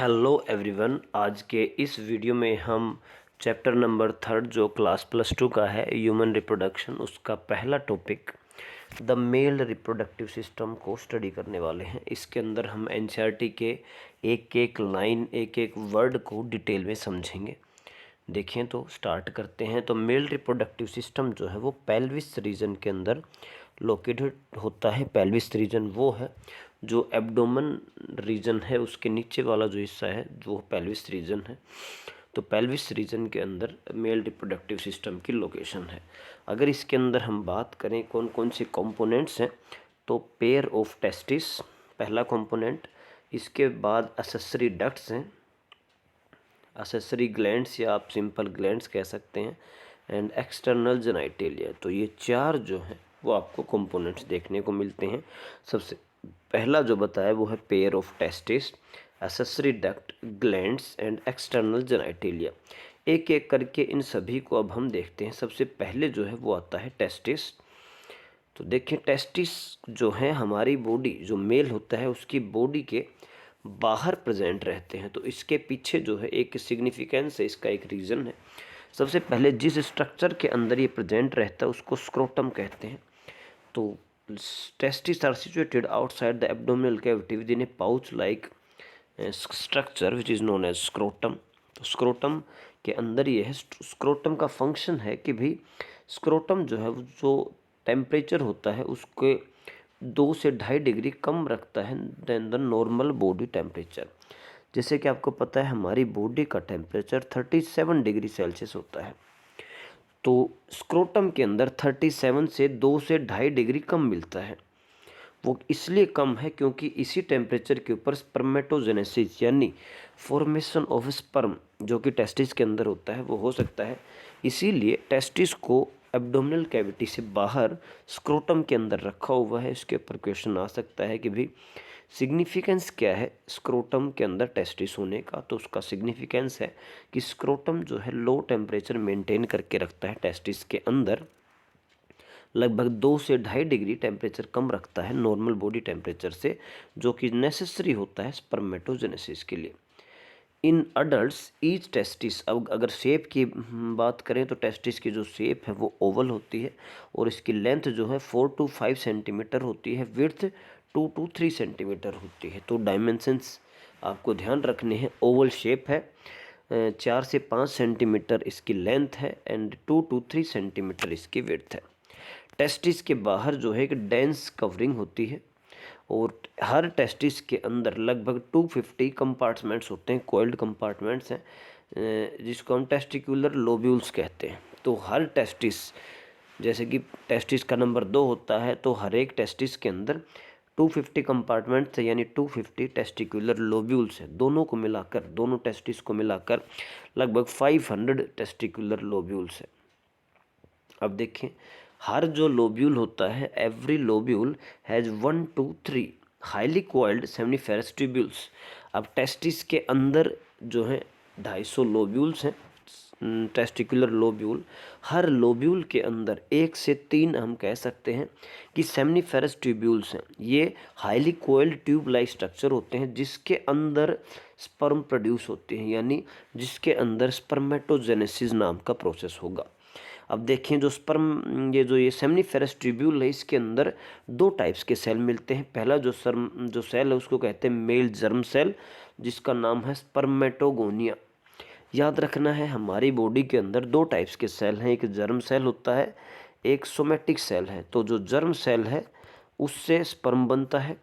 Hello everyone. आज के इस वीडियो में हम चैप्टर नंबर 3 जो क्लास +2 का है ह्यूमन रिप्रोडक्शन, उसका पहला topic the male reproductive system को स्टडी करने वाले हैं। इसके अंदर हम एनसीईआरटी के एक एक लाइन, एक एक वर्ड को डिटेल में समझेंगे। देखें तो स्टार्ट करते हैं। तो मेल रिप्रोडक्टिव सिस्टम जो है वो पेल्विस रीजन के अंदर लोकेटेड होता है। पेल्विस रीजन वो है जो एब्डोमेन रीजन है, उसके नीचे वाला जो हिस्सा है वो पेल्विस रीजन है। तो पेल्विस रीजन के अंदर मेल रिप्रोडक्टिव सिस्टम की लोकेशन है। अगर इसके अंदर हम बात करें कौन कौन से कंपोनेंट्स हैं, तो पेयर ऑफ टेस्टिस पहला कंपोनेंट, इसके बाद एक्सेसरी डक्ट्स हैं, एक्सेसरी ग्लैंड्स या आप सिंपल ग्लैंड्स कह सकते हैं, एंड एक्सटर्नल जेनिटलिया। तो ये चार जो हैं वो आपको कंपोनेंट्स देखने को मिलते हैं। सबसे पहला जो बताया वो है pair of testis, accessory duct, glands and external genitalia. एक एक करके इन सभी को अब हम देखते हैं। सबसे पहले जो है वो आता है टेस्टिस। तो देखिए टेस्टिस जो है हमारी बॉडी, जो मेल होता है उसकी बॉडी के बाहर प्रेजेंट रहते हैं। तो इसके पीछे जो है एक सिग्निफिकेंस है, इसका एक रीज़न है। सबसे पहले जिस स्ट्रक्चर के अंदर ये प्रेजेंट रहता है उसको स्क्रोटम कहते हैं। तो testis are situated outside the abdominal cavity within a pouch like structure which is known as scrotum. तो स्क्रोटम के अंदर ये है। स्क्रोटम का फंक्शन है कि भाई स्क्रोटम जो है वो जो टेम्परेचर होता है उसके 2 से 2.5 डिग्री कम रखता है than the normal body temperature. जैसे कि आपको पता है हमारी बॉडी का टेम्परेचर 37 डिग्री सेल्सियस होता है, तो स्क्रोटम के अंदर 37 से 2 से 2.5 डिग्री कम मिलता है। वो इसलिए कम है क्योंकि इसी टेम्परेचर के ऊपर स्पर्मेटोजेनेसिस यानी फॉर्मेशन ऑफ स्पर्म जो कि टेस्टिस के अंदर होता है वो हो सकता है। इसीलिए टेस्टिस को एब्डोमिनल कैविटी से बाहर स्क्रोटम के अंदर रखा हुआ है। इसके ऊपर क्वेश्चन आ सकता है कि भाई सिग्निफिकेंस क्या है स्क्रोटम के अंदर टेस्टिस होने का। तो उसका सिग्निफिकेंस है कि स्क्रोटम जो है लो टेम्परेचर मेंटेन करके रखता है टेस्टिस के अंदर, लगभग 2 से 2.5 डिग्री टेम्परेचर कम रखता है नॉर्मल बॉडी टेम्परेचर से, जो कि नेसेसरी होता है स्पर्मेटोजेनेसिस के लिए। इन अडल्ट्स ईच टेस्टिस, अब अगर शेप की बात करें तो टेस्टिस की जो शेप है वो ओवल होती है और इसकी लेंथ जो है 4 to 5 सेंटीमीटर होती है, विड्थ 2 to 3 सेंटीमीटर होती है। तो डायमेंशंस आपको ध्यान रखने हैं। ओवल शेप है, 4 से 5 सेंटीमीटर इसकी लेंथ है एंड 2 to 3 सेंटीमीटर इसकी विड्थ है। टेस्टिस के बाहर जो है एक डेंस कवरिंग होती है और हर टेस्टिस के अंदर लगभग 250 कंपार्टमेंट्स होते हैं, कोइल्ड कंपार्टमेंट्स हैं, जिसको हम टेस्टिकुलर लोब्यूल्स कहते हैं। तो हर टेस्टिस, जैसे कि टेस्टिस का नंबर 2 होता है, तो हर एक टेस्टिस के अंदर 250 कंपार्टमेंट्स है, यानी 250 टेस्टिकुलर लोब्यूल्स हैं। दोनों को मिलाकर, दोनों टेस्टिस को मिलाकर लगभग 500 टेस्टिकुलर लोब्यूल्स है। अब देखें हर जो लोब्यूल होता है, every lobule has 1 to 3 highly coiled seminiferous tubules. अब टेस्टिस के अंदर जो है 250 लोब्यूल्स हैं, टेस्टिकुलर लोब्यूल। हर लोब्यूल के अंदर 1 से 3 हम कह सकते हैं कि सेमिनिफेरस ट्यूब्यूल्स हैं। ये highly coiled tube like structure होते हैं जिसके अंदर स्पर्म प्रोड्यूस होते हैं, यानी जिसके अंदर स्पर्मेटोजेनेसिस नाम का प्रोसेस होगा। अब देखें जो स्पर्म, ये सेमिनिफेरस ट्यूब्यूल है, इसके अंदर 2 टाइप्स के सेल मिलते हैं। पहला जो सेल है उसको कहते हैं मेल जर्म सेल, जिसका नाम है स्पर्मेटोगोनिया। याद रखना है हमारी बॉडी के अंदर 2 टाइप्स के सेल हैं, एक जर्म सेल होता है, एक सोमेटिक सेल है। तो जो जर्म सेल है उससे स्पर्म बनता है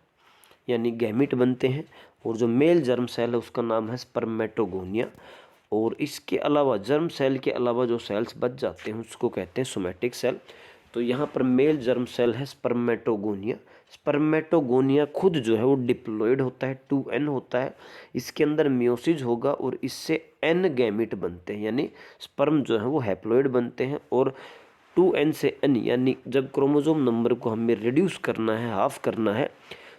यानी गैमीट बनते हैं, और जो मेल जर्म सेल है उसका नाम है स्पर्मेटोगोनिया। और इसके अलावा जर्म सेल के अलावा जो सेल्स बच जाते हैं उसको कहते हैं सोमेटिक सेल। तो यहाँ पर मेल जर्म सेल है स्पर्मेटोगोनिया। स्पर्मेटोगोनिया खुद जो है वो डिप्लॉयड होता है, 2n होता है। इसके अंदर मियोसिस होगा और इससे n गैमीट बनते हैं, यानी स्पर्म जो है वो हैप्लॉयड बनते हैं। और 2n से n, यानी जब क्रोमोसोम नंबर को हमें रिड्यूस करना है, हाफ करना है,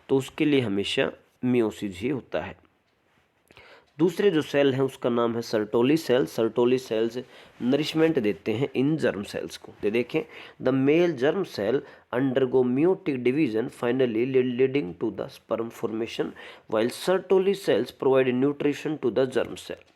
तो उसके लिए हमेशा मियोसिस ही होता है। दूसरे जो सेल हैं उसका नाम है Sertoli cell. Sertoli cells nourishment देते हैं इन जर्म सेल्स को। तो देखें, the male germ cell undergo meiotic division finally leading to the sperm formation while Sertoli cells provide nutrition to the germ cell.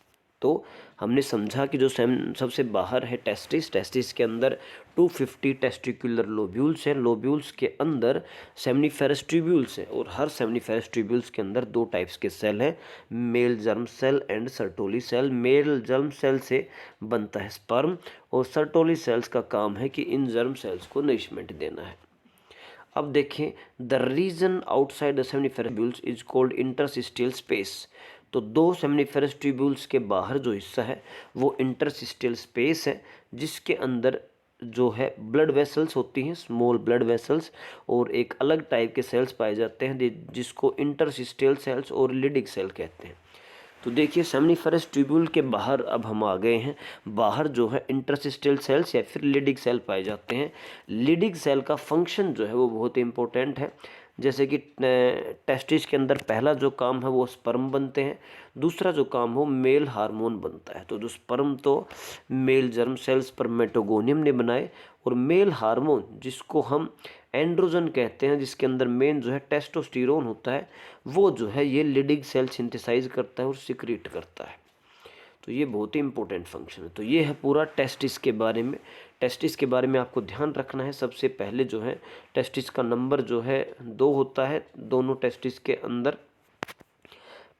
तो हमने समझा कि जो सबसे बाहर है टेस्टिस के अंदर 250 टेस्टिकुलर लोब्यूल्स हैं। लोब्यूल्स के अंदर सेमनीफेरस ट्यूब्यूल्स हैं और हर सेमनीफेरस ट्यूब्यूल्स के अंदर दो टाइप्स के सेल हैं, male germ cell and Sertoli cell. Male germ cell से बनता है स्पर्म और सर्टोली सेल्स का काम है कि इन जर्म सेल्स को नरिशमेंट देना है। अब देखें, the region outside the seminiferous tubules is called interstitial space. तो दो सेमनीफेरस ट्यूब्यूल्स के बाहर जो हिस्सा है वो इंटरसिस्टियल स्पेस है, जिसके अंदर जो है ब्लड वेसल्स होती हैं, स्मॉल ब्लड वेसल्स, और एक अलग टाइप के सेल्स पाए जाते हैं जिसको इंटरसिस्टियल सेल्स और लिडिक सेल कहते हैं। तो देखिए, सेमनीफेरस ट्यूब्यूल के बाहर अब हम आ गए हैं। बाहर जो है इंटरसिस्टियल सेल्स या फिर लिडिक सेल पाए जाते हैं। लिडिक सेल का फंक्शन जो है वो बहुत इंपॉर्टेंट है। जैसे कि टेस्टिस के अंदर पहला जो काम है वो स्पर्म बनते हैं, दूसरा जो काम हो मेल हार्मोन बनता है। तो जो स्पर्म तो मेल जर्म सेल स्पर्मेटोगोनियम ने बनाए, और मेल हार्मोन जिसको हम एंड्रोजन कहते हैं, जिसके अंदर मेन जो है टेस्टोस्टेरोन होता है, वो जो है ये लिडिक सेल सिंथेसाइज करता है और सिक्रीट करता है। तो ये बहुत ही इंपॉर्टेंट फंक्शन है। तो ये है पूरा टेस्टिस के बारे में। टेस्टिस के बारे में आपको ध्यान रखना है, सबसे पहले जो है टेस्टिस का नंबर जो है 2 होता है। दोनों टेस्टिस के अंदर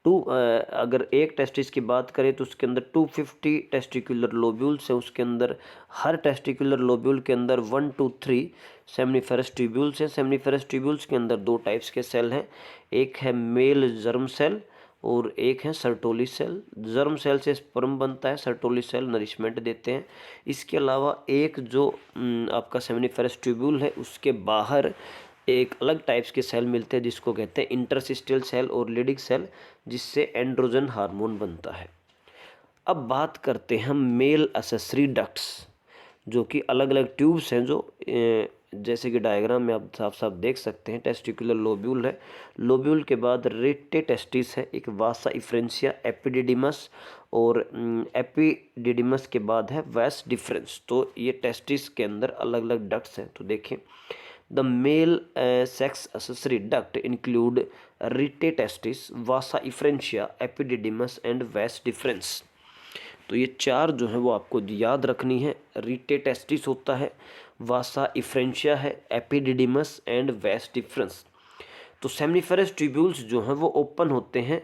अगर एक टेस्टिस की बात करें तो उसके अंदर 250 टेस्टिकुलर लोब्यूल्स है। उसके अंदर हर टेस्टिकुलर लोब्यूल के अंदर 1 to 3 सेमनीफेरस ट्यूब्यूल्स हैं। सेमनीफेरस ट्यूब्यूल्स के अंदर दो टाइप्स के सेल हैं, एक है मेल जर्म सेल और एक है सर्टोली सेल। जर्म सेल से स्पर्म बनता है, सर्टोली सेल नरिशमेंट देते हैं। इसके अलावा एक जो आपका सेमनीफेरस ट्यूब्यूल है उसके बाहर एक अलग टाइप्स के सेल मिलते हैं जिसको कहते हैं इंटरसिस्टियल सेल और लिडिक सेल, जिससे एंड्रोजन हार्मोन बनता है। अब बात करते हैं हम मेल एक्सेसरी डक्ट्स, जो कि अलग अलग ट्यूब्स हैं, जो जैसे कि डायग्राम में आप साफ साफ देख सकते हैं। टेस्टिकुलर लोब्यूल है, लोब्यूल के बाद रेटे टेस्टिस है, एक वासा इफ्रेंसिया, एपिडिडिमस, और एपिडिडिमस के बाद है वैस डिफरेंस। तो ये टेस्टिस के अंदर अलग अलग डक्ट्स हैं। तो देखें, the male sex accessory duct include rete testis, vasa efferentia, epididymis and vas deferens. तो ये चार जो है वो आपको याद रखनी है। रिटे टेस्टिस होता है, वासा इफ्रेंशिया है, एपिडिडिमस एंड वैस डिफरेंस। तो सेमनीफेरस ट्यूब्यूल्स जो हैं वो ओपन होते हैं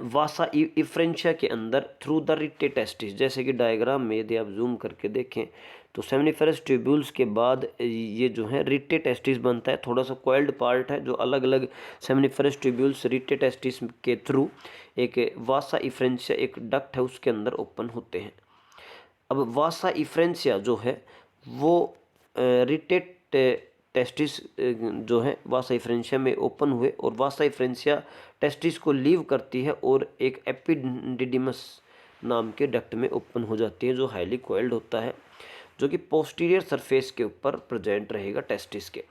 वासा इफ्रेंशिया के अंदर थ्रू द रिटे टेस्टिस। जैसे कि डायग्राम में यदि आप जूम करके देखें तो सेमनीफेरस ट्यूब्यूल्स के बाद ये जो है रिटे टेस्टिस बनता है। थोड़ा सा कॉइल्ड पार्ट है, जो अलग अलग सेमनीफेरस ट्यूब्यूल्स रिटे टेस्टिस के थ्रू एक वासा इफ्रेंशिया एक डक्ट है उसके अंदर ओपन होते हैं। अब वासा इफ्रेंशिया जो है वो रिटे टेस्टिस जो है वासा इफ्रेंशिया में ओपन हुए और वासा इफ्रेंशिया टेस्टिस को लीव करती है और एक एपिडिडिमस नाम के डक्ट में ओपन हो जाती है, जो हाईली कॉइल्ड होता है, जो कि पोस्टीरियर सरफेस के ऊपर प्रेजेंट रहेगा टेस्टिस के।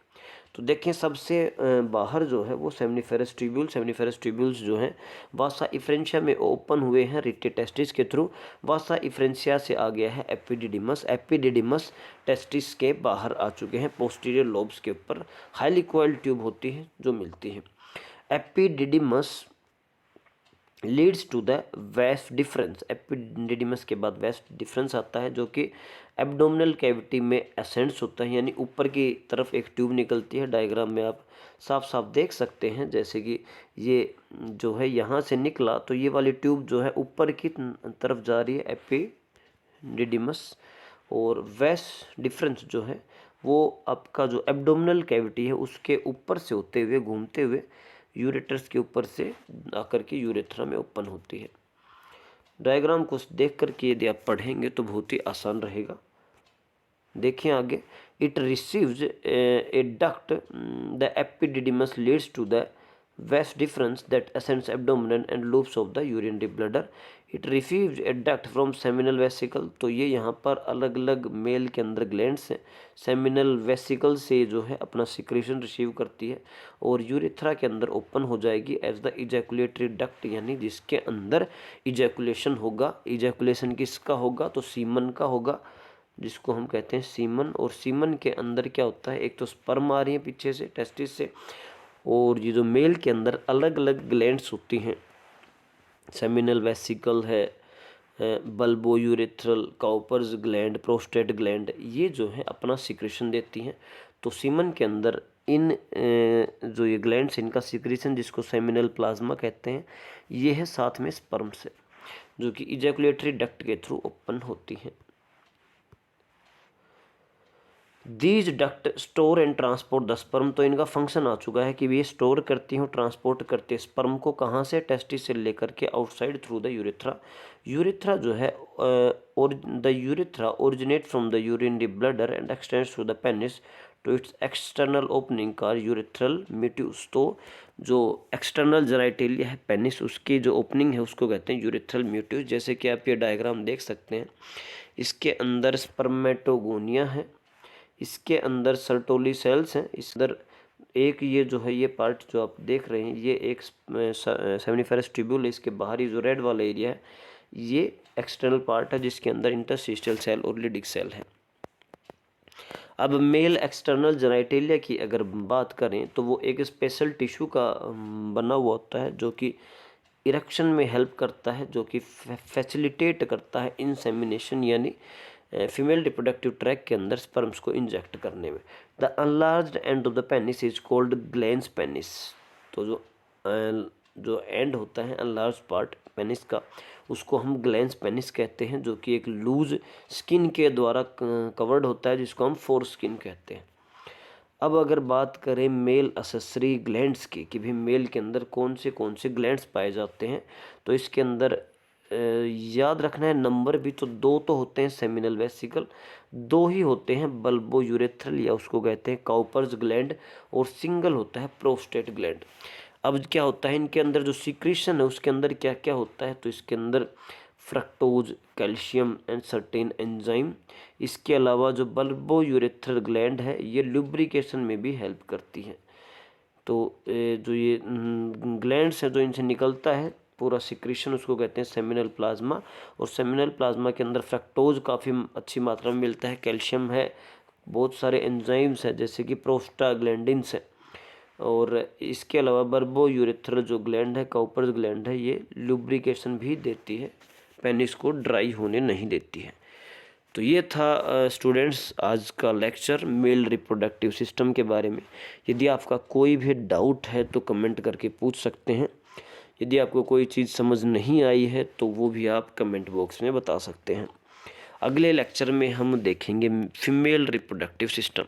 तो देखें, सबसे बाहर जो है वो सेमनीफेरस ट्यूब्यूल्स जो हैं वासा इफ्रेंशिया में ओपन हुए हैं रिटे टेस्टिस के थ्रू। वासा इफ्रेंशिया से आ गया है एपिडिडिमस, एपिडिडिमस टेस्टिस के बाहर आ चुके हैं, पोस्टीरियर लोब्स के ऊपर हाईली कॉइल्ड ट्यूब होती है जो मिलती है। Epididymis leads to the vas deferens. Epididymis के बाद वेस्ट डिफरेंस आता है, जो कि एब्डोमिनल कैविटी में एसेंड्स होता है, यानी ऊपर की तरफ एक ट्यूब निकलती है। डायग्राम में आप साफ साफ देख सकते हैं, जैसे कि ये जो है यहाँ से निकला तो ये वाली ट्यूब जो है ऊपर की तरफ जा रही है एपिडिडिमस, और वेस्ट डिफरेंस जो है वो आपका जो एब्डोमिनल कैविटी है उसके ऊपर से होते हुए घूमते हुए यूरेटर्स के ऊपर से आकर के यूरेथ्रा में ओपन होती है। डायग्राम को देख करके यदि आप पढ़ेंगे तो बहुत ही आसान रहेगा। देखिए आगे, it receives a duct, the epididymis leads to the vas deferens that ascends abdomen and loops of the urinary bladder. It receives a duct from seminal vesicle. तो ये यहाँ पर अलग अलग मेल के अंदर ग्लैंड्स हैं, सेमिनल वेसिकल से जो है अपना सिक्रेशन रिसीव करती है और यूरेथ्रा के अंदर ओपन हो जाएगी एज द इजैकुलेटरी डक्ट, यानी जिसके अंदर इजैकुलेशन होगा। इजैकुलेशन किसका होगा? तो सीमन का होगा, जिसको हम कहते हैं सीमन। और सीमन के अंदर क्या होता है? एक तो स्पर्म आ रही है पीछे से टेस्टिस से, और ये जो मेल के अंदर अलग अलग ग्लैंड्स होती हैं, सेमिनल वेसिकल है, bulbo urethral, Cowper's gland, prostate gland, ये जो है अपना सिक्रेशन देती हैं। तो सीमन के अंदर इन जो ये ग्लैंड्स, इनका सिक्रेशन जिसको सेमिनल प्लाज्मा कहते हैं, ये है साथ में स्पर्म से, जो कि इजैकुलेटरी डक्ट के थ्रू ओपन होती हैं। These duct store and transport the sperm. तो इनका फंक्शन आ चुका है कि ये स्टोर करती हैं और ट्रांसपोर्ट करती है स्पर्म को, कहाँ से? टेस्टिस से लेकर के outside through the urethra. Urethra जो है और the urethra originate from the urinary bladder and extends through the penis to its external opening कार यूरेथ्रल म्यूट्यूस। तो जो एक्सटर्नल जेनाइटेलिया है पेनिस, उसकी जो ओपनिंग है उसको कहते हैं यूरेथ्रल म्यूट्यूस। जैसे कि आप ये डायग्राम देख सकते हैं, इसके अंदर स्पर्मेटोगोनिया है, इसके अंदर सर्टोली सेल्स हैं, इस अंदर एक ये जो है ये पार्ट जो आप देख रहे हैं, ये एक सेमिनिफेरस ट्यूब्यूल है, इसके बाहरी जो रेड वाला एरिया है ये एक्सटर्नल पार्ट है, जिसके अंदर इंटरस्टिशियल सेल और लिडिक सेल है। अब मेल एक्सटर्नल जेनाइटेलिया की अगर बात करें तो वो एक स्पेशल टिश्यू का बना हुआ होता है, जो कि इरेक्शन में हेल्प करता है, जो कि फैसिलिटेट करता है इंसेमिनेशन, यानी फीमेल रिप्रोडक्टिव ट्रैक के अंदर स्पर्म्स को इंजेक्ट करने में। The enlarged end of the penis is called glans penis. तो जो एंड होता है अनलार्ज पार्ट पेनिस का, उसको हम ग्लैंस पेनिस कहते हैं, जो कि एक लूज स्किन के द्वारा कवर्ड होता है, जिसको हम फोर स्किन कहते हैं। अब अगर बात करें मेल असेसरी ग्लैंड्स की, कि भी मेल के अंदर कौन से ग्लैंड्स पाए जाते हैं, तो इसके अंदर याद रखना है नंबर भी, तो 2 तो होते हैं सेमिनल वेसिकल, 2 ही होते हैं बल्बो यूरेथ्रल, या उसको कहते हैं काउपर्स ग्लैंड, और सिंगल होता है प्रोस्टेट ग्लैंड। अब क्या होता है इनके अंदर जो सिक्रीशन है उसके अंदर क्या क्या होता है? तो इसके अंदर fructose, calcium and certain enzyme. इसके अलावा जो बल्बो यूरेथ्रल ग्लैंड है ये लुब्रिकेशन में भी हेल्प करती है। तो जो ये ग्लैंड्स हैं जो इनसे निकलता है पूरा सिक्रीशन, उसको कहते हैं सेमिनल प्लाज्मा। और सेमिनल प्लाज्मा के अंदर फ्रक्टोज काफ़ी अच्छी मात्रा में मिलता है, कैल्शियम है, बहुत सारे एंजाइम्स हैं जैसे कि प्रोस्टाग्लैंडिन्स है। और इसके अलावा बल्बो यूरेथ्रल जो ग्लैंड है, काउपर्स ग्लैंड है, ये लुब्रिकेशन भी देती है, पेनिस को ड्राई होने नहीं देती है। तो ये था स्टूडेंट्स आज का लेक्चर मेल रिप्रोडक्टिव सिस्टम के बारे में। यदि आपका कोई भी डाउट है तो कमेंट करके पूछ सकते हैं। यदि आपको कोई चीज़ समझ नहीं आई है तो वो भी आप कमेंट बॉक्स में बता सकते हैं। अगले लेक्चर में हम देखेंगे फीमेल रिप्रोडक्टिव सिस्टम।